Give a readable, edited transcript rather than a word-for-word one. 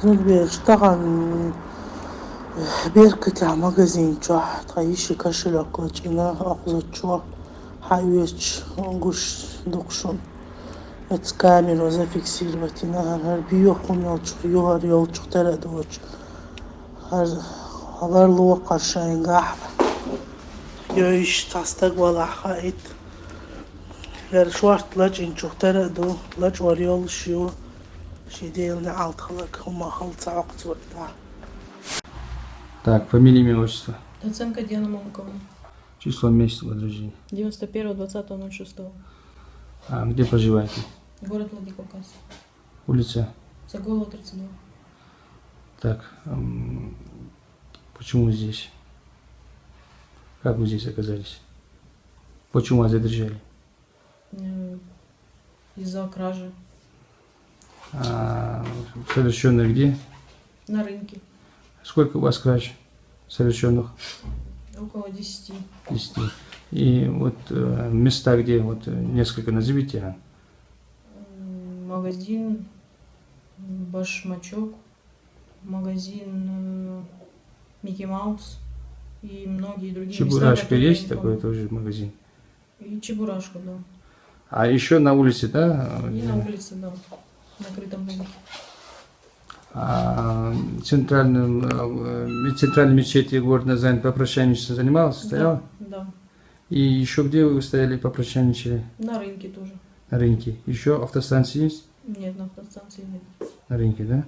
اشتغل بيركة магазин чё, таиши кошелек лачина, ахза чё, хайвеч, гуш дукшун. Это камеру зафиксировать, на био хумелчук, югар елчук тередович. Алар луа каршайн гахба. Йоиш тастак вала хайт. Шварт лач инчук тередо, лач варьол шио. Шиделни алтхалак, хума халца акцвайта. Так, фамилия, имя, отчество. Доценко Диана Молоковна. Число, месяца года рождения. 91-20-06. А где проживаете? Город Владикавказ. Улица? Загола 32. Так, почему здесь? Как вы здесь оказались? Почему вас задержали? Из-за кражи. Совершенно где? На рынке. Сколько у вас краж совершенных? Около 10. 10. И вот места, где вот несколько назовите. Магазин Башмачок, магазин Микки Маус и многие другие Чебурашка места, есть такой тоже магазин? И Чебурашка, да. А еще на улице, да? И на улице, да. На крытом рынке. Центральной мечети города Назань попрощанничество занималась, стояла? Да. И еще где вы стояли попрощанничали? На рынке тоже. На рынке. Еще автостанции есть? Нет, на автостанции нет. На рынке, да?